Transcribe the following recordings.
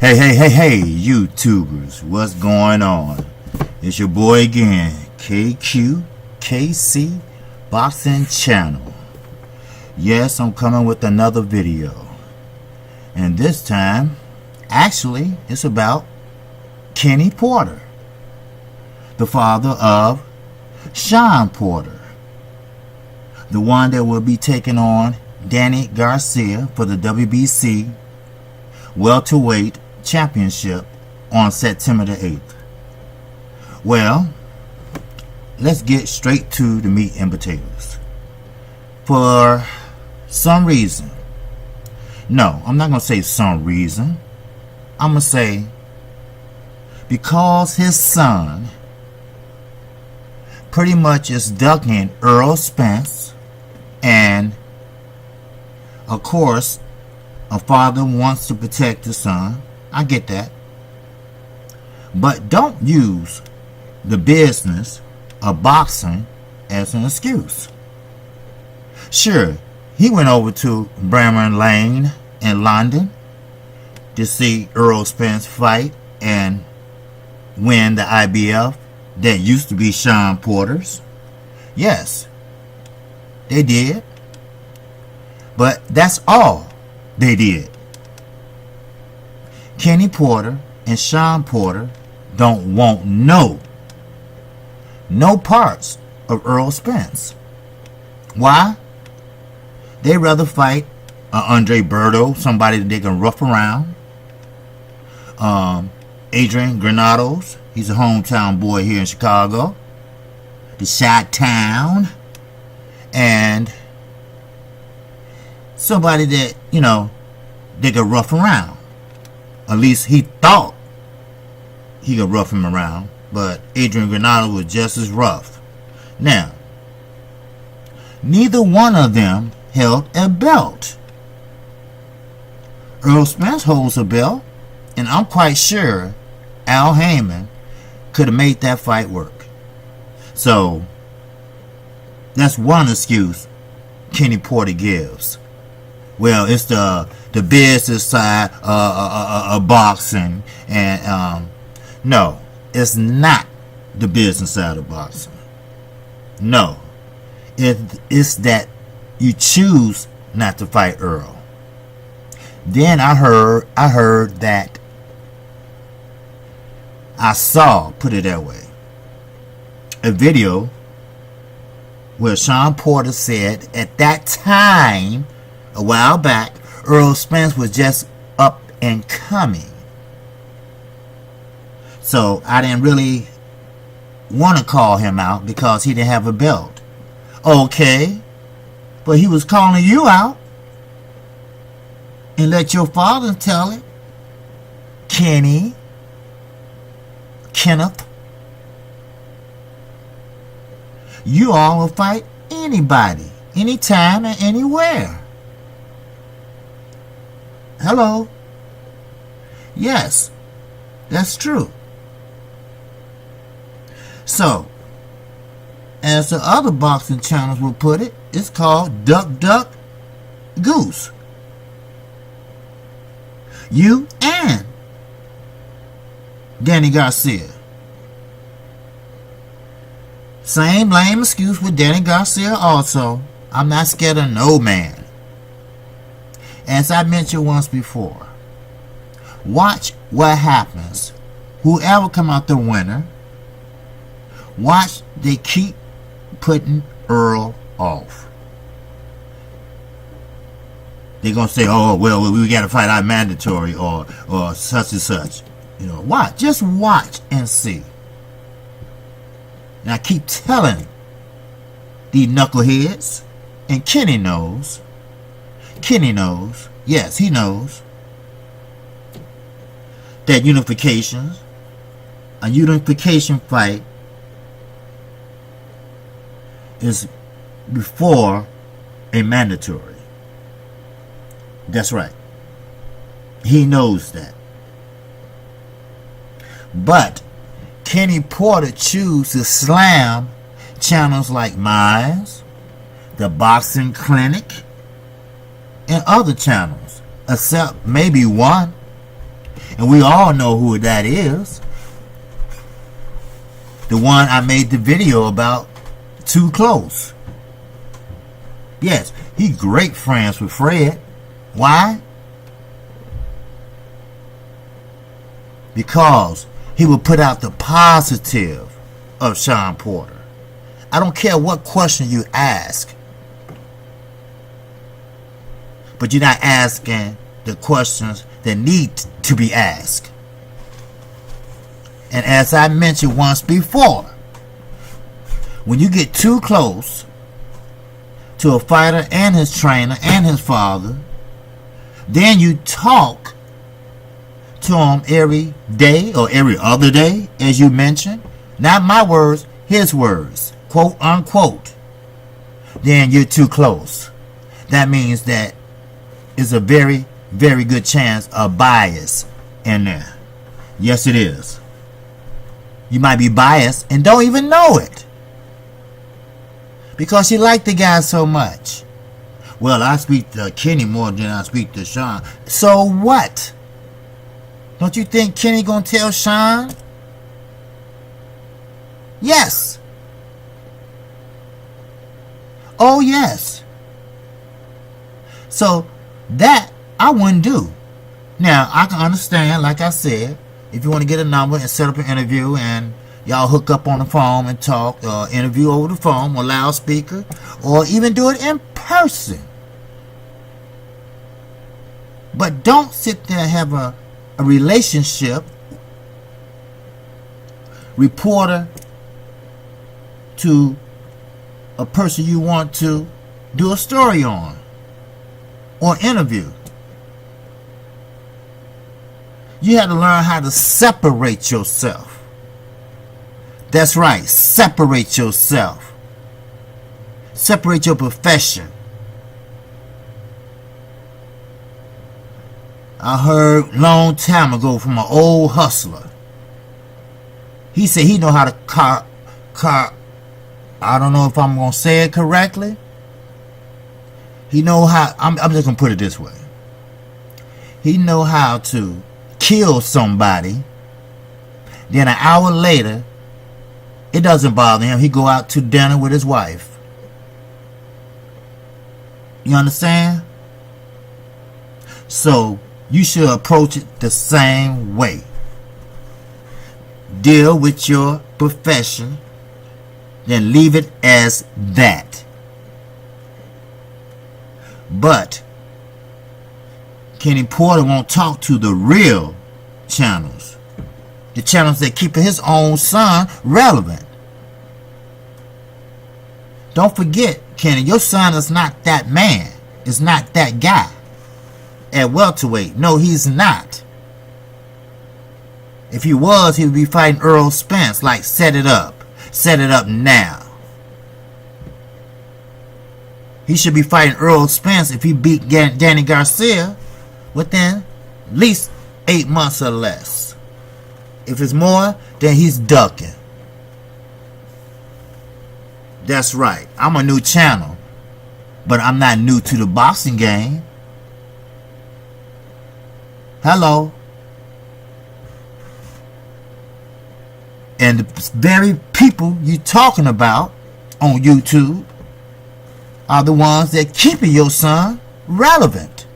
Hey, YouTubers, what's going on? It's your boy again, KC Boxing Channel. Yes, I'm coming with another video. And this time, actually, it's about Kenny Porter, the father of Shawn Porter, the one that will be taking on Danny Garcia for the WBC welterweight championship on September the 8th. Well, let's get straight to the meat and potatoes. For some reason, no, I'm not going to say some reason, I'm going to say because his son pretty much is ducking Errol Spence, and of course a father wants to protect his son. I get that. But don't use the business of boxing as an excuse. Sure, he went over to Bramall Lane in London to see Errol Spence fight and win the IBF that used to be Shawn Porter's. Yes, they did. But that's all they did. Kenny Porter and Shawn Porter don't want no parts of Errol Spence. Why? They rather fight Andre Berto, somebody that they can rough around. Adrian Granados, he's a hometown boy here in Chicago, the Chi-Town, and somebody that, they could rough around. At least he thought he could rough him around, but Adrian Granados was just as rough. Now, neither one of them held a belt. Errol Spence holds a belt, and I'm quite sure Al Heyman could have made that fight work. So, that's one excuse Kenny Porter gives. Well, it's the business side of boxing, and no, it's not the business side of boxing. No, it's that you choose not to fight Earl. Then I heard that I saw, put it that way, a video where Shawn Porter said at that time, a while back, Errol Spence was just up and coming. So I didn't really want to call him out because he didn't have a belt. Okay, but he was calling you out. And let your father tell it. Kenneth. You all will fight anybody, anytime and anywhere. Hello? Yes, that's true. So, as the other boxing channels will put it, it's called Duck, Duck, Goose. You and Danny Garcia. Same lame excuse with Danny Garcia also. I'm not scared of no man. As I mentioned once before, watch what happens. Whoever come out the winner, watch they keep putting Earl off. They're going to say, oh, well, we got to fight our mandatory or such and such. Watch. Just watch and see. And I keep telling these knuckleheads, and Kenny knows, yes, he knows, that a unification fight is before a mandatory. That's right. He knows that. But Kenny Porter chooses to slam channels like mine, the Boxing Clinic, and other channels, except maybe one. And we all know who that is. The one I made the video about, Too Close. Yes, he great friends with Fred. Why? Because he will put out the positive of Sean Porter. I don't care what question you ask, but you're not asking the questions that need to be asked. And as I mentioned once before, when you get too close to a fighter and his trainer and his father, then you talk to him every day or every other day, as you mentioned. Not my words, his words, quote unquote. Then you're too close. That means that it's a very, very good chance of bias in there. Yes, it is. You might be biased and don't even know it, because you like the guy so much. Well, I speak to Kenny more than I speak to Sean. So what? Don't you think Kenny gonna tell Sean? Yes. Oh yes. So that I wouldn't do. Now I can understand, like I said, if you want to get a number and set up an interview and y'all hook up on the phone and talk, or interview over the phone or loudspeaker, or even do it in person. But don't sit there and have a relationship, reporter to a person you want to do a story on or interview. You have to learn how to separate yourself. That's right, separate yourself. Separate your profession. I heard long time ago from an old hustler. He said he know how to I don't know if I'm going to say it correctly. He know how, I'm just going to put it this way. He know how to kill somebody. Then an hour later, it doesn't bother him. He go out to dinner with his wife. You understand? So you should approach it the same way. Deal with your profession, then leave it as that. But Kenny Porter won't talk to the real channels, the channels that keep his own son relevant. Don't forget, Kenny, your son is not that man, is not that guy at welterweight. No, he's not. If he was, he would be fighting Earl Spence. Like, set it up now. He should be fighting Earl Spence if he beat Danny Garcia within at least 8 months or less. If it's more, then he's ducking. That's right. I'm a new channel, but I'm not new to the boxing game. Hello. And the very people you talking about on YouTube are the ones that keeping your son relevant.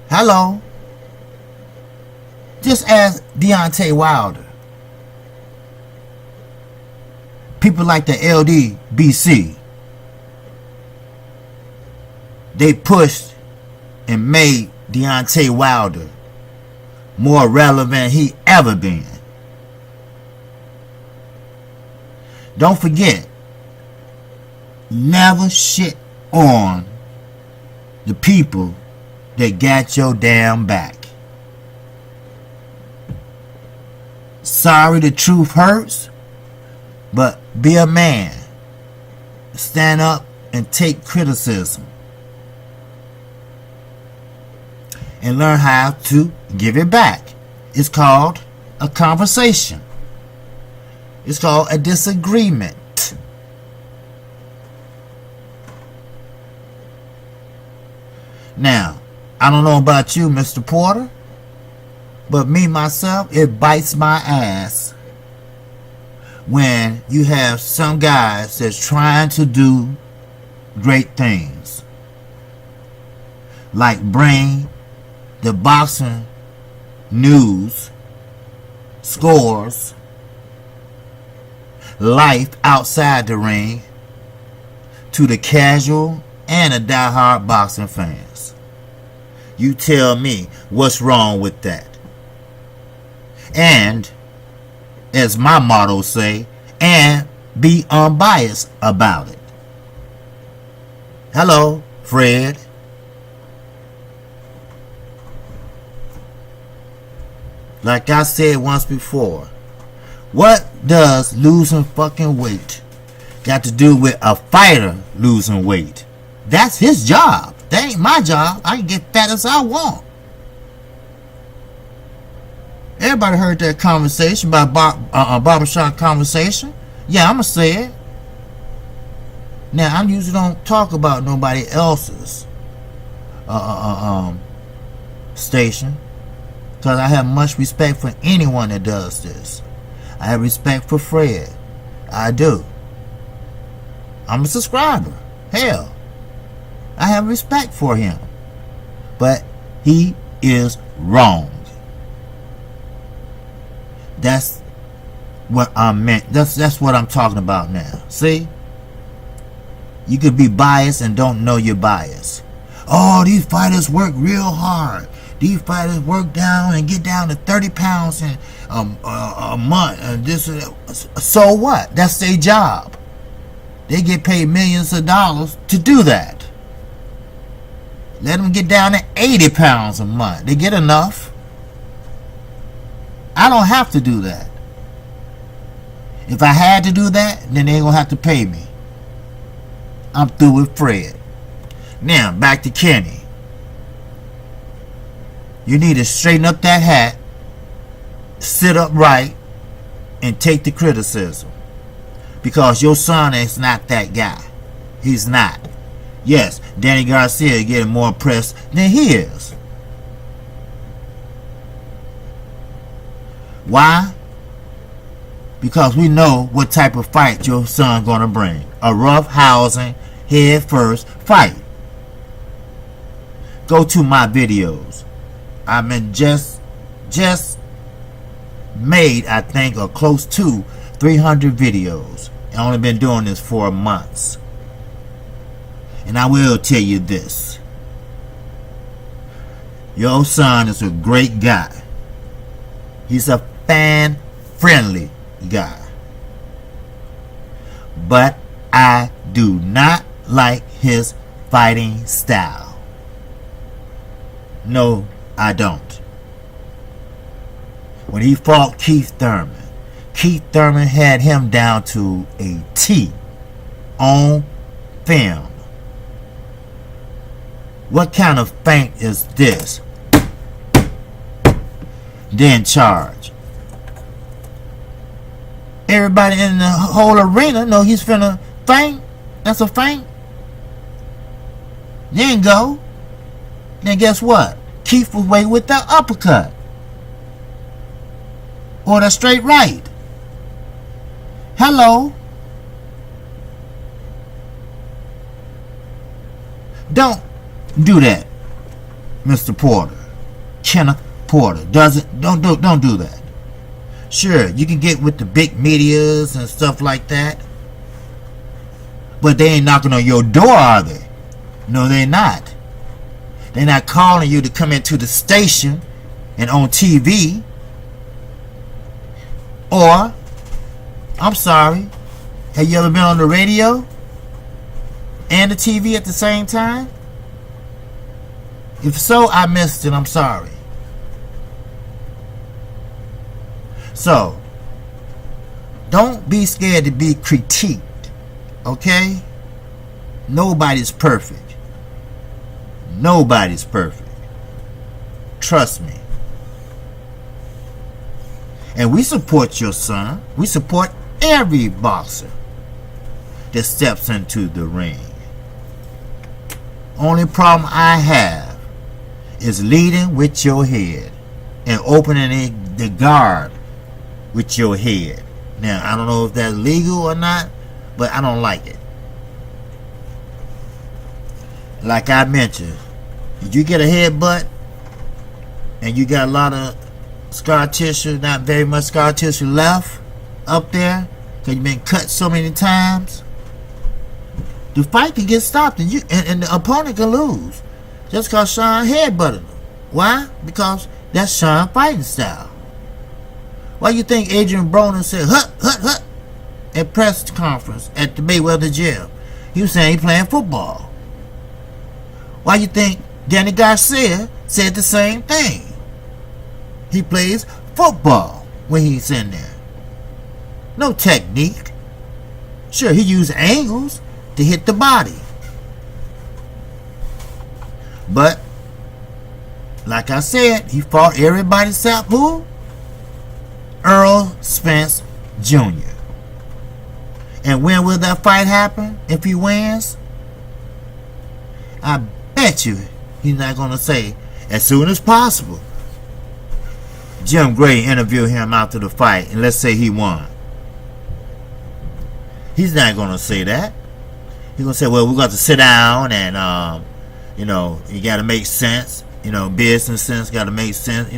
Hello. Just ask Deontay Wilder. People like the LDBC, they pushed and made Deontay Wilder more relevant than he ever been. Don't forget, never shit on the people that got your damn back. Sorry, the truth hurts, but be a man. Stand up and take criticism. And learn how to give it back. It's called a conversation. It's called a disagreement. Now, I don't know about you, Mr. Porter, but me, myself, it bites my ass when you have some guys that's trying to do great things. Like bring the boxing news, scores, life outside the ring to the casual and the diehard boxing fans. You tell me what's wrong with that. And, as my motto say, and be unbiased about it. Hello, Fred. Like I said once before, what does losing fucking weight got to do with a fighter losing weight? That's his job. That ain't my job. I can get fat as I want. Everybody heard that conversation about barbershop conversation. Yeah, I'ma say it. Now, I usually don't talk about nobody else's station, because I have much respect for anyone that does this. I have respect for Fred. I do. I'm a subscriber. Hell, I have respect for him. But he is wrong. That's what I meant. That's what I'm talking about now. See? You could be biased and don't know you're biased. Oh, these fighters work real hard. These fighters work down and get down to 30 pounds in a month. And this, so what? That's their job. They get paid millions of dollars to do that. Let them get down to 80 pounds a month. They get enough. I don't have to do that. If I had to do that, then they ain't gonna have to pay me. I'm through with Fred. Now, back to Kenny. You need to straighten up that hat, sit up right, and take the criticism. Because your son is not that guy. He's not. Yes, Danny Garcia is getting more press than he is. Why? Because we know what type of fight your son's gonna bring. A rough housing, head first fight. Go to my videos. I've been just made, I think, or close to 300 videos. I've only been doing this for months. And I will tell you this. Your son is a great guy. He's a fan-friendly guy. But I do not like his fighting style. No, I don't. When he fought Keith Thurman had him down to a T on film. What kind of feint is this? Then charge. Everybody in the whole arena know he's finna feint. That's a feint. Then go. Then guess what? Keith was waiting with that uppercut. Or the straight right. Hello. Don't do that, Mr. Porter. Kenneth Porter. Don't do that. Sure, you can get with the big medias and stuff like that. But they ain't knocking on your door, are they? No, they're not. They're not calling you to come into the station and on TV. Or, I'm sorry, have you ever been on the radio and the TV at the same time? If so, I missed it. I'm sorry. So, don't be scared to be critiqued. Okay? Nobody's perfect. Nobody's perfect. Trust me. And we support your son. We support every boxer that steps into the ring. Only problem I have is leading with your head and opening the guard with your head. Now, I don't know if that's legal or not, but I don't like it. Like I mentioned, if you get a headbutt and you got a lot of scar tissue, not very much scar tissue left up there, because you've been cut so many times, the fight can get stopped and the opponent can lose just because Sean headbutted him. Why? Because that's Sean fighting style. Why you think Adrian Broner said hut hut hut at press conference at the Mayweather gym? He was saying he playing football. Why you think Danny Garcia said the same thing? He plays football when he's in there. No technique. Sure, he used angles to hit the body. But, like I said, he fought everybody except who? Earl Spence Jr. And when will that fight happen if he wins? I bet you he's not going to say as soon as possible. Jim Gray interviewed him after the fight, and let's say he won. He's not going to say that. He's going to say, well, we're going to sit down and, you got to make sense. Business sense got to make sense.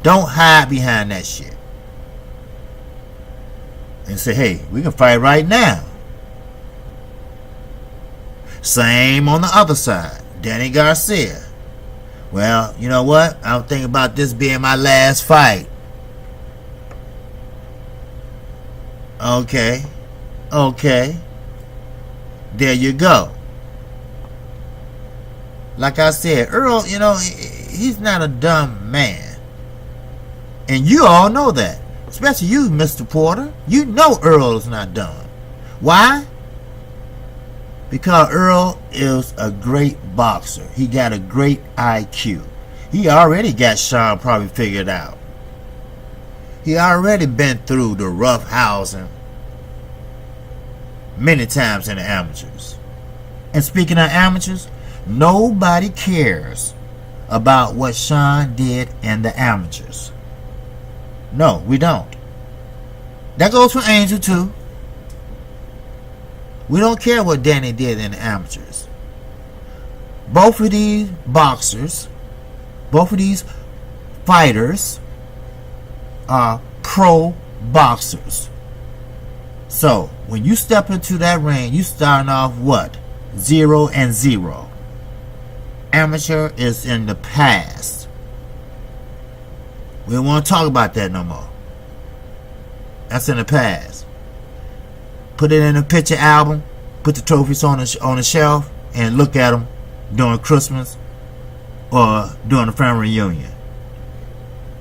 Don't hide behind that shit. And say, hey, we can fight right now. Same on the other side. Danny Garcia. Well, you know what? I'm thinking about this being my last fight. Okay. There you go. Like I said, Earl, he's not a dumb man. And you all know that. Especially you, Mr. Porter. You know Earl is not dumb. Why? Because Earl is a great boxer. He got a great IQ. He already got Sean probably figured out. He already been through the rough housing many times in the amateurs. And speaking of amateurs, nobody cares about what Sean did in the amateurs. No, we don't. That goes for Angel too. We don't care what Danny did in the amateurs. Both of these boxers, both of these fighters are pro boxers. So, when you step into that ring, you starting off what? 0-0. Amateur is in the past. We don't want to talk about that no more. That's in the past. Put it in a picture album, put the trophies on the shelf, and look at them during Christmas or during the family reunion.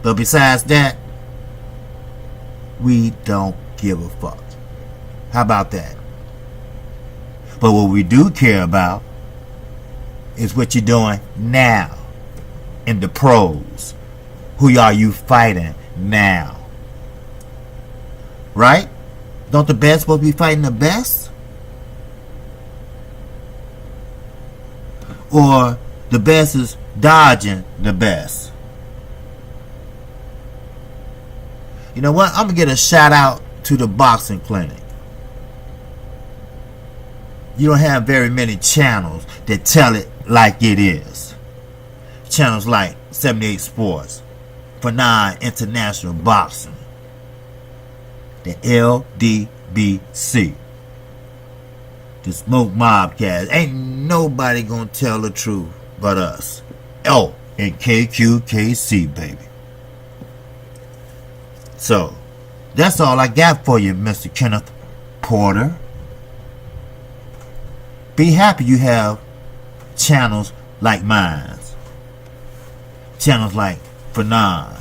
But besides that, we don't give a fuck. How about that? But what we do care about is what you're doing now in the pros. Who are you fighting now? Right? Don't the best supposed to be fighting the best? Or the best is dodging the best? You know what? I'm going to get a shout out to the boxing clinic. You don't have very many channels that tell it like it is. Channels like 78 Sports, Fanon International Boxing, the LDBC, the Smoke Mobcast. Ain't nobody gonna tell the truth but us. Oh, and KQKC, baby. So, that's all I got for you, Mr. Kenneth Porter. Be happy you have channels like mine. Channels like Fanon.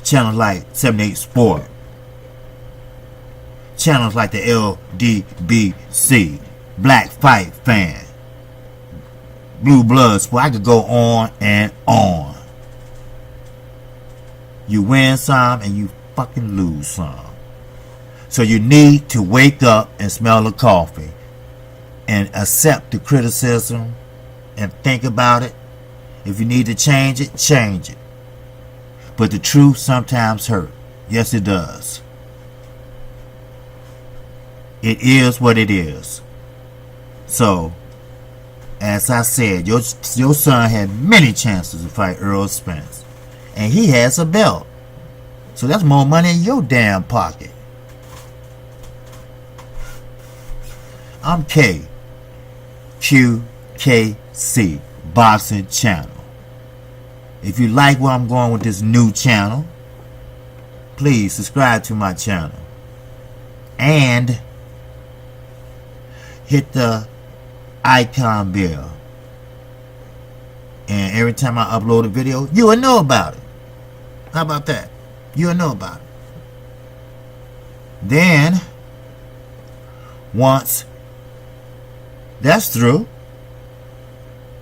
Channels like 78 Sport. Channels like the LDBC. Black Fight Fan. Blue Blood Sport. I could go on and on. You win some and you fucking lose some. So you need to wake up and smell the coffee and accept the criticism and think about it If you need to change it, change it. But the truth sometimes hurt. Yes, it does. It is what it is. So, as I said, your son had many chances to fight Errol Spence. And he has a belt. So that's more money in your damn pocket. I'm QKC Boxing Channel. If you like where I'm going with this new channel, please subscribe to my channel. And hit the icon bell. And every time I upload a video, you will know about it. How about that? You will know about it. Then, once that's through,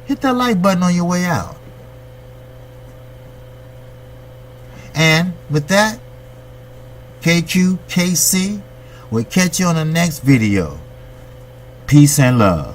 hit that like button on your way out. And with that, KQKC will catch you on the next video. Peace and love.